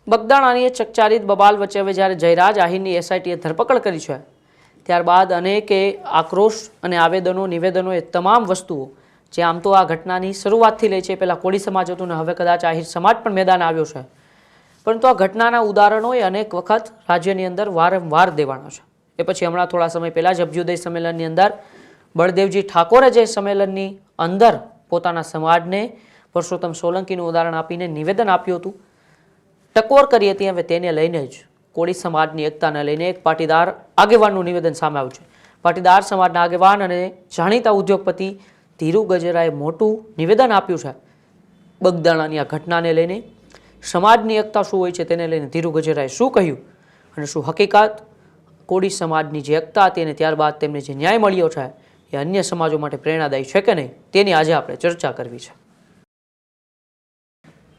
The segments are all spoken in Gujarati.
બગદાણાની ચકચારિત બબાલ વચ્ચે હવે જ્યારે જયરાજ આહિરની એસઆઈટીએ ધરપકડ કરી છે, ત્યારબાદ અનેકે આક્રોશ અને આવેદનો નિવેદનો એ તમામ વસ્તુઓ જે આમ તો આ ઘટનાની શરૂઆતથી લઈ છે, પહેલાં કોળી સમાજ હતું ને હવે કદાચ આહિર સમાજ પણ મેદાન આવ્યો છે, પરંતુ આ ઘટનાના ઉદાહરણો એ અનેક વખત રાજ્યની અંદર વારંવાર દેવાના છે. એ પછી હમણાં થોડા સમય પહેલાં જ અભ્યુદય સંમેલનની અંદર બળદેવજી ઠાકોરે જે સંમેલનની અંદર પોતાના સમાજને પરસોત્તમ સોલંકીનું ઉદાહરણ આપીને નિવેદન આપ્યું હતું, ટકોર કરી હતી. હવે તેને લઈને જ કોળી સમાજની એકતાને લઈને એક પાટીદાર આગેવાનનું નિવેદન સામે આવ્યું છે. પાટીદાર સમાજના આગેવાન અને જાણીતા ઉદ્યોગપતિ ધીરુ ગજેરાએ મોટું નિવેદન આપ્યું છે. બગદાણાની આ ઘટનાને લઈને સમાજની એકતા શું હોય છે તેને લઈને ધીરુ ગજેરાએ શું કહ્યું અને શું હકીકત કોળી સમાજની જે એકતા હતી અને ત્યારબાદ તેમને જે ન્યાય મળ્યો છે એ અન્ય સમાજો માટે પ્રેરણાદાયી છે કે નહીં, તેની આજે આપણે ચર્ચા કરવી છે.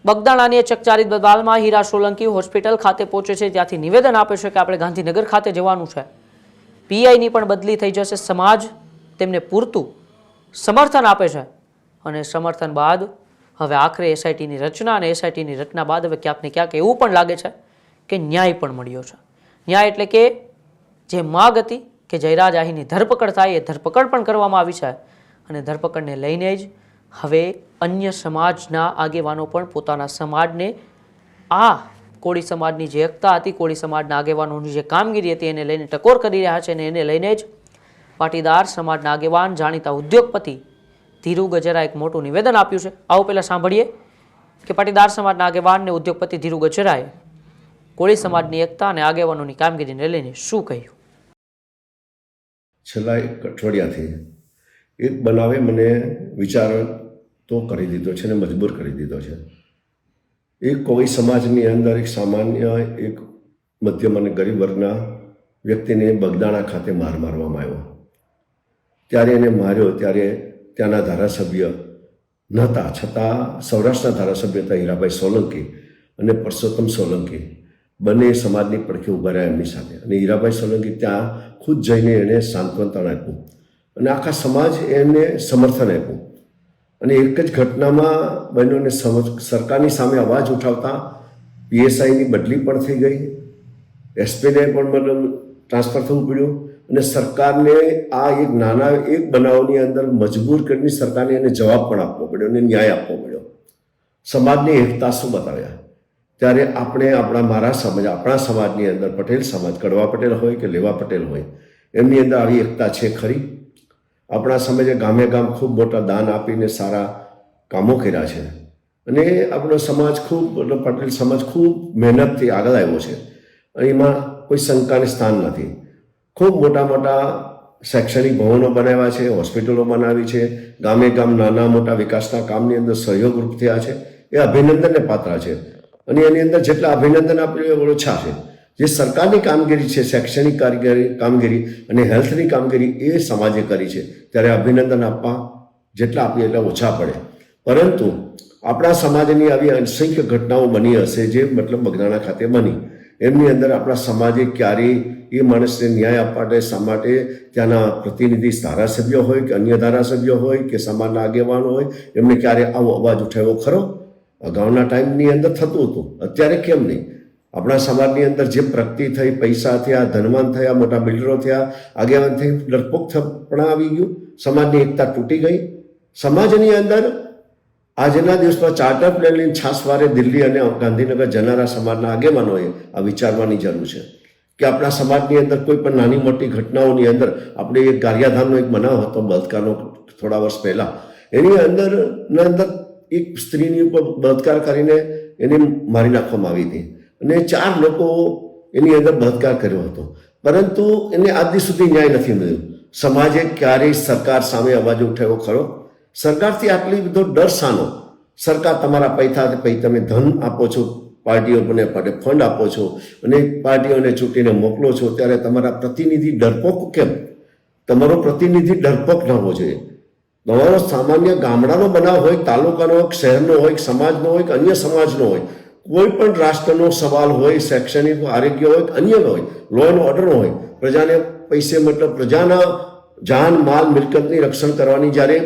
બગદાણાની ચકચારિત બબાલમાં હીરા સોલંકી હોસ્પિટલ ખાતે પહોંચે છે, ત્યાંથી નિવેદન આપે છે કે આપણે ગાંધીનગર ખાતે જવાનું છે. પીઆઈની પણ બદલી થઈ જશે. સમાજ તેમને પૂરતું સમર્થન આપે છે અને સમર્થન બાદ હવે આખરે એસઆઈટીની રચના અને એસઆઈટીની રચના બાદ હવે ક્યાંક ને ક્યાંક એવું પણ લાગે છે કે ન્યાય પણ મળ્યો છે. ન્યાય એટલે કે જે માગ હતી કે જયરાજ આહિરની ધરપકડ થાય એ ધરપકડ પણ કરવામાં આવી છે અને ધરપકડને લઈને જ હવે અન્ય સમાજના આગેવાનો પણ પોતાના સમાજને આ કોળી સમાજની જે એકતા હતી, કોળી સમાજના આગેવાનોની જે કામગીરી હતી એને લઈને ટકોર કરી રહ્યા છે અને એને લઈને જ પાટીદાર સમાજના આગેવાન જાણીતા ઉદ્યોગપતિ ધીરુ ગજેરાએ એક મોટું નિવેદન આપ્યું છે. આવો પહેલાં સાંભળીએ કે પાટીદાર સમાજના આગેવાન અને ઉદ્યોગપતિ ધીરુ ગજેરાએ કોળી સમાજની એકતા અને આગેવાનોની કામગીરીને લઈને શું કહ્યું. છેલ્લા એક અઠવાડિયાથી એક બનાવે મને વિચાર તો કરી દીધો છે ને મજબૂર કરી દીધો છે. એક કોળી સમાજની અંદર એક સામાન્ય એક મધ્યમ અને ગરીબ વર્ગના વ્યક્તિને બગદાણા ખાતે મારવામાં આવ્યો. ત્યારે એને માર્યો ત્યારે ત્યાંના ધારાસભ્ય નહોતા, છતાં સૌરાષ્ટ્રના ધારાસભ્ય હતા હીરાભાઈ સોલંકી અને પરસોત્તમ સોલંકી, બંને સમાજની પડખે ઊભા રહ્યા એમની સાથે. અને હીરાભાઈ સોલંકી ત્યાં ખુદ જઈને એણે સાંત્વનતા આપ્યું અને આખા સમાજ એને સમર્થન આપ્યું. અને એક જ ઘટનામાં બહેનોને સરકારની સામે અવાજ ઉઠાવતા પીએસઆઈની બદલી પણ થઈ ગઈ, એસપીને પણ મતલબ ટ્રાન્સફર થવું પડ્યું અને સરકારને આ એક નાના એક બનાવની અંદર મજબૂર કરીને સરકારને એને જવાબ પણ આપવો પડ્યો અને ન્યાય આપવો પડ્યો. સમાજની એકતા શું બતાવ્યા ત્યારે આપણે આપણા સમાજની અંદર પટેલ સમાજ, કડવા પટેલ હોય કે લેવા પટેલ હોય, એમની અંદર આવી એકતા છે ખરી. આપણા સમાજે ગામે ગામ ખૂબ મોટા દાન આપીને સારા કામો કર્યા છે અને આપણો સમાજ ખૂબ પટેલ સમાજ ખૂબ મહેનતથી આગળ આવ્યો છે. એમાં કોઈ શંકાને સ્થાન નથી. ખૂબ મોટા મોટા શૈક્ષણિક ભવનો બનાવ્યા છે, હોસ્પિટલો બનાવી છે, ગામે ગામ નાના મોટા વિકાસના કામની અંદર સહયોગરૂપ થયા છે. એ અભિનંદનને પાત્ર છે અને એની અંદર જેટલા અભિનંદન આપણે ઓછા છે. જે સરકારની કામગીરી છે, શૈક્ષણિક કામગીરી અને હેલ્થની કામગીરી એ સમાજે કરી છે, ત્યારે અભિનંદન આપવા જેટલા આપીએ એટલા ઓછા પડે. પરંતુ આપણા સમાજની આવી અસંખ્ય ઘટનાઓ બની હશે જે મતલબ બગદાણા ખાતે બની. એમની અંદર આપણા સમાજે ક્યારેય એ માણસને ન્યાય આપવા માટે ત્યાંના પ્રતિનિધિ ધારાસભ્યો હોય કે અન્ય ધારાસભ્યો હોય કે સમાજના આગેવાનો હોય, એમને ક્યારે આવો અવાજ ઉઠાવ્યો ખરો? અગાઉના ટાઈમની અંદર થતું હતું, અત્યારે કેમ નહીં? આપણા સમાજની અંદર જે પ્રગતિ થઈ, પૈસા થયા, ધનવાન થયા, મોટા બિલ્ડરો થયા, આગેવાન થઈ, ડરપોક પણ આવી ગયું, સમાજની એકતા તૂટી ગઈ. સમાજની અંદર આજના દિવસમાં ચાર્ટર પ્લેન લઈને છાસવારે દિલ્હી અને ગાંધીનગર જનારા સમાજના આગેવાનોએ આ વિચારવાની જરૂર છે કે આપણા સમાજની અંદર કોઈ પણ નાની મોટી ઘટનાઓની અંદર આપણે એક ગારિયાધામનો એક બનાવ હતો બળાત્કારનો થોડા વર્ષ પહેલાં, એની અંદર એક સ્ત્રીની ઉપર બળાત્કાર કરીને એને મારી નાખવામાં આવી હતી અને 4 લોકો એની અંદર બળાત્કાર કર્યો હતો, પરંતુ એને આજ સુધી ન્યાય નથી મળ્યો. સમાજે ક્યારેય સરકાર સામે અવાજ ઉઠાવ્યો ખરો? સરકારથી આટલી બધો ડર શાનો? સરકાર તમારા પૈસાથી તમે ધન આપો છો, પાર્ટીઓને ફંડ આપો છો અને પાર્ટીઓને ચૂંટીને મોકલો છો, ત્યારે તમારા પ્રતિનિધિ ડરપોક કેમ? તમારો પ્રતિનિધિ ડરપોક ન હોવો જોઈએ. તમારો સામાન્ય ગામડાનો બનાવ હોય, તાલુકાનો હોય, શહેરનો હોય, સમાજનો હોય કે અન્ય સમાજનો હોય, કોઈ પણ રાષ્ટ્રનો સવાલ હોય, શૈક્ષણિક, આરોગ્ય હોય, અન્ય હોય, લો એન્ડ ઓર્ડર હોય, પ્રજાને પૈસે મતલબ પ્રજાના જાન માલ મિલકતની રક્ષણ કરવાની જ્યારે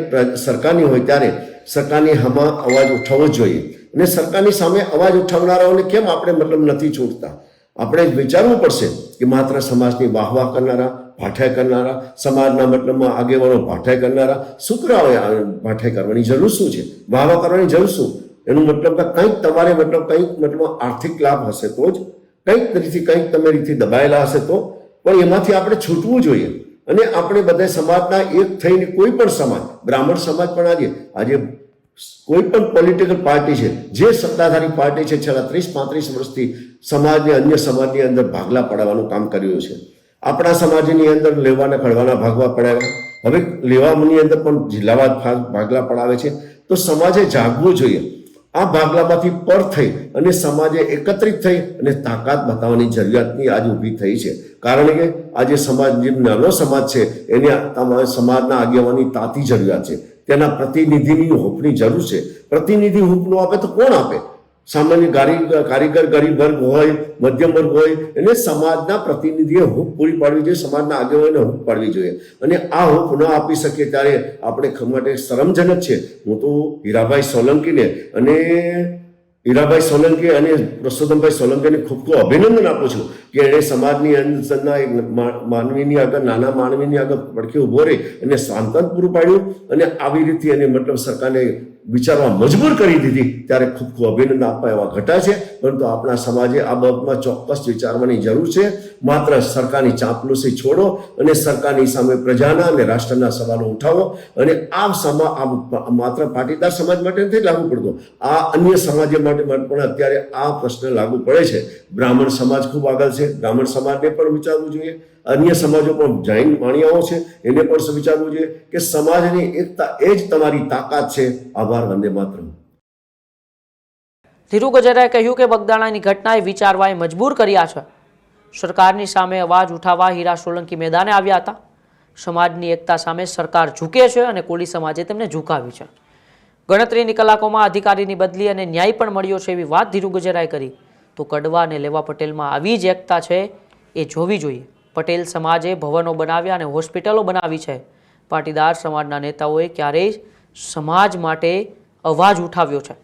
સરકારની હોય ત્યારે સરકારની આમાં અવાજ ઉઠાવવો જ જોઈએ. અને સરકારની સામે અવાજ ઉઠાવનારાઓને કેમ આપણે મતલબ નથી છોડતા? આપણે વિચારવું પડશે કે માત્ર સમાજની વાહવાહ કરનારા, ભાઠાઈ કરનારા, સમાજના મતલબમાં આગેવાનો ભાઠાઈ કરનારા શુક્રાઓએ ભાઠાઈ કરવાની જરૂર શું છે? વાહવાહ કરવાની જરૂર શું? એનું મતલબ કે કંઈક તમારે કંઈક આર્થિક લાભ હશે તો જ, કંઈક તમે રીતથી દબાયેલા હશે તો, પણ એમાંથી આપણે છૂટવું જોઈએ. અને આપણે બધા સમાજના એક થઈને કોઈ પણ સમાજ, બ્રાહ્મણ સમાજ પણ આજે કોઈ પણ પોલિટિકલ પાર્ટી છે, જે સત્તાધારી પાર્ટી છે, છેલ્લા 30-35 વર્ષથી સમાજને અન્ય સમાજની અંદર ભાગલા પાડવાનું કામ કર્યું છે. આપણા સમાજની અંદર લેવાના ખડવાના ભાગવા પડાવ્યા, હવે લેવાની અંદર પણ જિલ્લાવાદ ભાગલા પડાવે છે. તો સમાજે જાગવું જોઈએ. આ ભાગલામાંથી પર થઈ અને સમાજે એકત્રિત થઈ અને તાકાત બતાવવાની જરૂરિયાતની આજે ઊભી થઈ છે. કારણ કે આજે સમાજ, જે નાનો સમાજ છે, એને સમાજના આગેવાની તાતી જરૂરિયાત છે. તેના પ્રતિનિધિની હૂંફની જરૂર છે. પ્રતિનિધિ હૂંફ ન આપે તો કોણ આપે? સામાન્ય કારીગર, ગરીબ વર્ગ હોય, મધ્યમ વર્ગ હોય, એને સમાજના પ્રતિનિધિએ હૂંફ પૂરી પાડવી જોઈએ, સમાજના આગેવાનોને હૂંફ પાડવી જોઈએ. અને આ હૂંફ ન આપી શકીએ ત્યારે આપણે માટે શરમજનક છે. હું તો હીરાભાઈ સોલંકી અને પરસોત્તમભાઈ સોલંકીને ખૂબ ખૂબ અભિનંદન આપું છું કે એણે સમાજની અંદરના એક માનવીની આગળ, નાના માનવીની આગળ પડખે ઊભો રહી અને સાંત્વન પૂરું પાડ્યું અને આવી રીતે એને મતલબ સરકારને વિચારવા મજબૂર કરી દીધી. ત્યારે ખૂબ ખૂબ અભિનંદન આપવા એવા ઘટા છે. પરંતુ આપણા સમાજે આ બાબતમાં ચોક્કસ વિચારવાની જરૂર છે. માત્ર સરકારની ચાંપલુસી છોડો અને સરકારની સામે પ્રજાના અને રાષ્ટ્રના સવાલો ઉઠાવો. અને આ માત્ર પાટીદાર સમાજ માટે નથી લાગુ પડતો, આ અન્ય સમાજો માટે પણ અત્યારે આ પ્રશ્ન લાગુ પડે છે. બ્રાહ્મણ સમાજ ખૂબ આગળ છે, બ્રાહ્મણ સમાજને પણ વિચારવું જોઈએ. અન્ય સમાજો પણ જૈન વાણિયાઓ છે, એને પણ વિચારવું જોઈએ કે સમાજની એકતા એ જ તમારી તાકાત છે. આભાર. વંદે માતરમ. ધીરુ ગજેરાએ કહ્યું કે બગદાણાની ઘટનાએ વિચારવાએ મજબૂર કર્યા છે. સરકારની સામે અવાજ ઉઠાવવા હીરા સોલંકી મેદાને આવ્યા હતા. સમાજની એકતા સામે સરકાર ઝૂકે છે અને કોળી સમાજે તેમને ઝુકાવી છે. ગણતરીની કલાકોમાં અધિકારીની બદલી અને ન્યાય પણ મળ્યો છે એવી વાત ધીરુ ગજેરાએ કરી. તો કડવા અને લેવા પટેલમાં આવી જ એકતા છે એ જોવી જોઈએ. પટેલ સમાજે ભવનો બનાવ્યા અને હોસ્પિટલો બનાવી છે. પાટીદાર સમાજના નેતાઓએ ક્યારેય સમાજ માટે અવાજ ઉઠાવ્યો છે.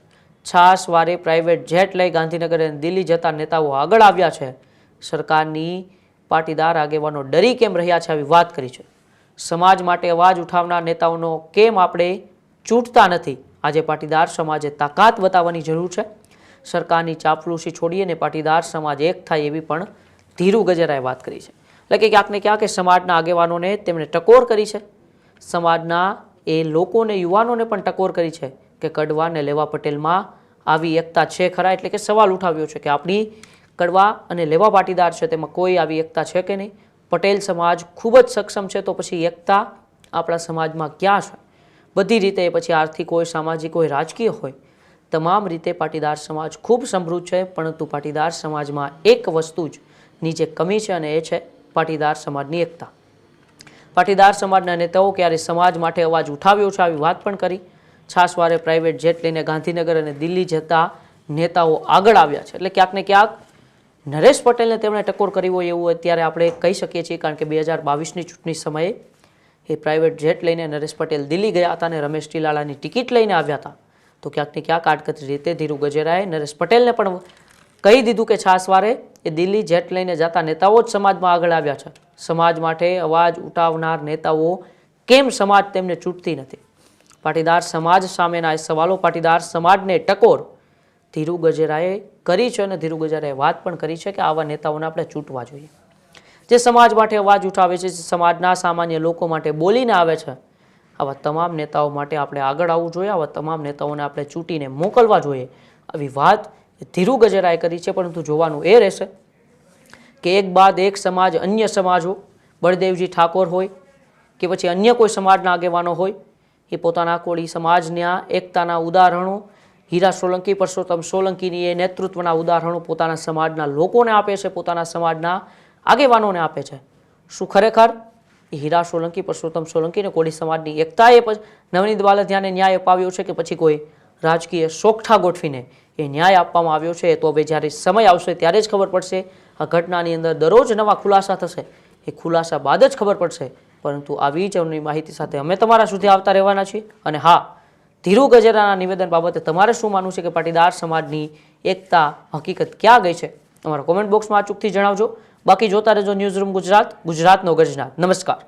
છાસવારે પ્રાઇવેટ જેટ લઈ ગાંધીનગર અને દિલ્હી જતા નેતાઓ આગળ આવ્યા છે. સરકારની પાટીદાર આગેવાનો ડરી કેમ રહ્યા છે આવી વાત કરી છે. સમાજ માટે અવાજ ઉઠાવનાર નેતાઓનો કેમ આપણે ચૂંટતા નથી? આજે પાટીદાર સમાજે તાકાત બતાવવાની જરૂર છે. સરકારની ચાપલુસી છોડી અને પાટીદાર સમાજ એક થાય એવી પણ ધીરુ ગજેરાએ વાત કરી છે. એટલે કે ક્યાંક ને ક્યાંક સમાજના આગેવાનોને તેમણે ટકોર કરી છે. સમાજના એ લોકોને, યુવાનોને પણ ટકોર કરી છે કે કડવા અને લેવા પટેલમાં આવી એકતા છે ખરા? એટલે કે સવાલ ઉઠાવ્યો છે કે આપણી કડવા અને લેવા પાટીદાર છે તેમાં કોઈ આવી એકતા છે કે નહીં? પટેલ સમાજ ખૂબ જ સક્ષમ છે, તો પછી એકતા આપણા સમાજમાં ક્યાં છે? બધી રીતે, પછી આર્થિક હોય, સામાજિક હોય, રાજકીય હોય, તમામ રીતે પાટીદાર સમાજ ખૂબ સમૃદ્ધ છે. પરંતુ પાટીદાર સમાજમાં એક વસ્તુ જ નીચે કમી છે અને એ છે પાટીદાર સમાજની એકતા. પાટીદાર સમાજના નેતાઓ ક્યારે સમાજ માટે અવાજ ઉઠાવ્યો છે આવી વાત પણ કરી. છાસવારે પ્રાઇવેટ જેટ લઈને ગાંધીનગર અને દિલ્હી જતા નેતાઓ આગળ આવ્યા છે. એટલે ક્યાંક ને ક્યાંક નરેશ પટેલને તેમણે ટકોર કરી હોય એવું અત્યારે આપણે કહી શકીએ છીએ. કારણ કે 2022ની ચૂંટણી સમયે એ પ્રાઇવેટ જેટ લઈને નરેશ પટેલ દિલ્હી ગયા હતા અને રમેશ ટીલાલાની ટિકિટ લઈને આવ્યા હતા. તો ક્યાંક ને ક્યાંક આડકતરી રીતે ધીરુ ગજેરાએ નરેશ પટેલને પણ કહી દીધું કે છાસવારે એ દિલ્હી જેટ લઈને જતા નેતાઓ જ સમાજમાં આગળ આવ્યા છે. સમાજ માટે અવાજ ઉઠાવનાર નેતાઓ કેમ સમાજ તેમને ચૂંટતી નથી? પાટીદાર સમાજ સામેના એ સવાલો, પાટીદાર સમાજને ટકોર ધીરુ ગજેરાએ કરી છે અને ધીરુ ગજેરાએ વાત પણ કરી છે કે આવા નેતાઓને આપણે ચૂંટવા જોઈએ. જે સમાજ માટે અવાજ ઉઠાવે છે, જે સમાજના સામાન્ય લોકો માટે બોલીને આવે છે, આવા તમામ નેતાઓ માટે આપણે આગળ આવવું જોઈએ. આવા તમામ નેતાઓને આપણે ચૂંટીને મોકલવા જોઈએ. આવી વાત ધીરુ ગજેરાએ કરી છે. પરંતુ જોવાનું એ રહેશે કે એક બાદ એક સમાજ, અન્ય સમાજો, બળદેવજી ઠાકોર હોય કે પછી અન્ય કોઈ સમાજના આગેવાનો હોય, એ પોતાના કોળી સમાજના એકતાના ઉદાહરણો, હીરા સોલંકી, પરસોત્તમ સોલંકીની એ નેતૃત્વના ઉદાહરણો પોતાના સમાજના લોકોને આપે છે, પોતાના સમાજના આગેવાનોને આપે છે. શું ખરેખર એ હીરા સોલંકી, પરસોત્તમ સોલંકી અને કોળી સમાજની એકતાએ નવનીત બાલદિયાને ન્યાય અપાવ્યો છે કે પછી કોઈ રાજકીય સોગઠા ગોઠવીને એ ન્યાય આપવામાં આવ્યો છે? તો હવે જ્યારે સમય આવશે ત્યારે જ ખબર પડશે. આ ઘટનાની અંદર દરરોજ નવા ખુલાસા થશે. એ ખુલાસા બાદ જ ખબર પડશે. પરંતુ આવી જ અવની માહિતી સાથે અમે તમારા સુધી આવતા રહેવાના છીએ. અને હા, ધીરુ ગજેરાના નિવેદન બાબતે તમારે શું માનવું છે કે પાટીદાર સમાજની એકતા હકીકત ક્યાં ગઈ છે? અમારા કોમેન્ટ બોક્સમાં અચૂકથી જણાવજો. બાકી જોતા રહેજો ન્યૂઝરૂમ ગુજરાત, ગુજરાતનો ગર્જનાર. નમસ્કાર.